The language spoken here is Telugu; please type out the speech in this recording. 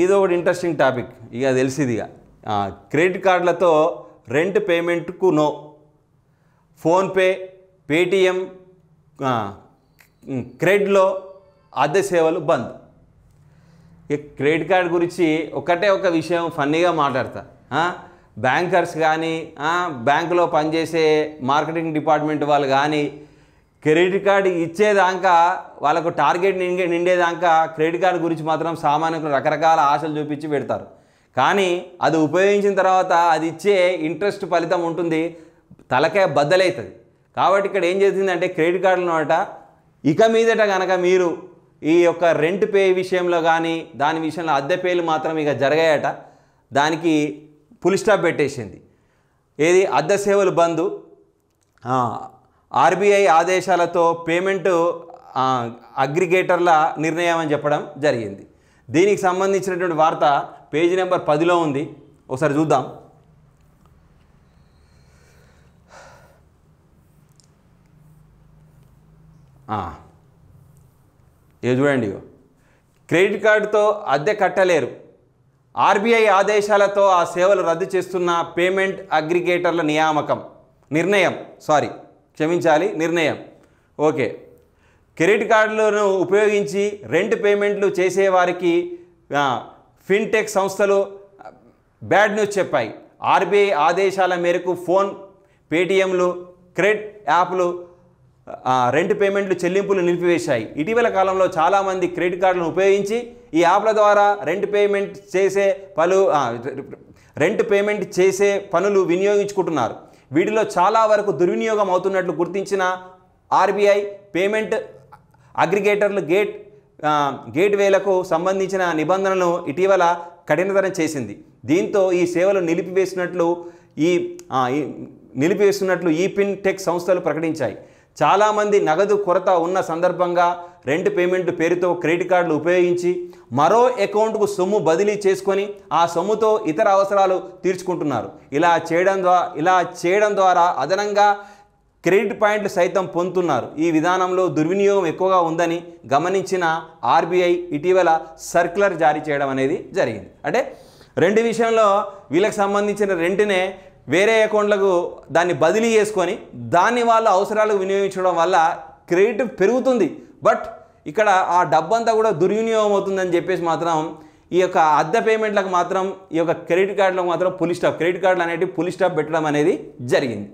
ఇది ఒకటి ఇంట్రెస్టింగ్ టాపిక్. ఇక తెలిసింది. ఇక క్రెడిట్ కార్డులతో రెంట్ పేమెంట్కు నో, ఫోన్పే, పేటిఎం, క్రెడ్లో అద్దె సేవలు బంద్. ఈ క్రెడిట్ కార్డ్ గురించి ఒక విషయం ఫన్నీగా మాట్లాడతా. బ్యాంకర్స్ కానీ బ్యాంకులో పనిచేసే మార్కెటింగ్ డిపార్ట్మెంట్ వాళ్ళు కానీ క్రెడిట్ కార్డు ఇచ్చేదాకా వాళ్ళకు టార్గెట్ నిండేదాకా క్రెడిట్ కార్డు గురించి మాత్రం సామాన్యులకు రకరకాల ఆశలు చూపించి పెడతారు. కానీ అది ఉపయోగించిన తర్వాత అది ఇచ్చే ఇంట్రెస్ట్ ఫలితం ఉంటుంది, తలకాయ బద్దలవుతుంది. కాబట్టి ఇక్కడ ఏం చేసిందంటే క్రెడిట్ కార్డులు అన్నమాట ఇక మీదట కనుక మీరు ఈ యొక్క రెంట్ పే విషయంలో కానీ దాని విషయంలో అద్దె పేలు మాత్రం ఇక జరగాయట. దానికి ఫుల్ స్టాప్ పెట్టేసింది. ఏది అద్దె సేవలు బంద్, ఆర్బీఐ ఆదేశాలతో పేమెంట్ అగ్రిగేటర్ల నిర్ణయం అని చెప్పడం జరిగింది. దీనికి సంబంధించినటువంటి వార్త పేజీ నెంబర్ 10లో ఉంది, ఒకసారి చూద్దాం. ఇది చూడండి, క్రెడిట్ కార్డుతో అద్దె కట్టలేరు, ఆర్బీఐ ఆదేశాలతో ఆ సేవలు రద్దు చేస్తున్న పేమెంట్ అగ్రిగేటర్ల నిర్ణయం. ఓకే, క్రెడిట్ కార్డులను ఉపయోగించి రెంట్ పేమెంట్లు చేసేవారికి ఫిన్టెక్ సంస్థలు బ్యాడ్ న్యూస్ చెప్పాయి. ఆర్బీఐ ఆదేశాల మేరకు ఫోన్, పేటిఎంలు, క్రెడ్ యాప్లు రెంట్ పేమెంట్లు చెల్లింపులు నిలిపివేశాయి. ఇటీవల కాలంలో చాలామంది క్రెడిట్ కార్డులను ఉపయోగించి ఈ యాప్ల ద్వారా రెంట్ పేమెంట్ చేసే పనులు వినియోగించుకుంటున్నారు. వీటిలో చాలా వరకు దుర్వినియోగం అవుతున్నట్లు గుర్తించిన ఆర్బీఐ పేమెంట్ అగ్రిగేటర్లు గేట్వేలకు సంబంధించిన నిబంధనలను ఇటీవల కఠినతరం చేసింది. దీంతో ఈ సేవలు నిలిపివేస్తున్నట్లు ఈ ఫిన్టెక్ సంస్థలు ప్రకటించాయి. చాలామంది నగదు కొరత ఉన్న సందర్భంగా రెంట్ పేమెంట్ పేరుతో క్రెడిట్ కార్డులు ఉపయోగించి మరో అకౌంట్కు సొమ్ము బదిలీ చేసుకొని ఆ సొమ్ముతో ఇతర అవసరాలు తీర్చుకుంటున్నారు. ఇలా చేయడం ద్వారా అదనంగా క్రెడిట్ పాయింట్లు సైతం పొందుతున్నారు. ఈ విధానంలో దుర్వినియోగం ఎక్కువగా ఉందని గమనించిన ఆర్బీఐ ఇటీవల సర్క్యులర్ జారీ చేయడం అనేది జరిగింది. అంటే రెండు విషయంలో వీళ్ళకి సంబంధించిన రెంట్నే వేరే అకౌంట్లకు దాన్ని బదిలీ చేసుకొని దాన్ని వాళ్ళ అవసరాలకు వినియోగించడం వల్ల క్రెడిట్ పెరుగుతుంది. బట్ ఇక్కడ ఆ డబ్బంతా కూడా దుర్వినియోగం అవుతుందని చెప్పేసి మాత్రం ఈ యొక్క అద్దె పేమెంట్లకు మాత్రం ఈ యొక్క క్రెడిట్ కార్డులకు మాత్రం క్రెడిట్ కార్డులు అనేవి ఫుల్ స్టాప్ పెట్టడం అనేది జరిగింది.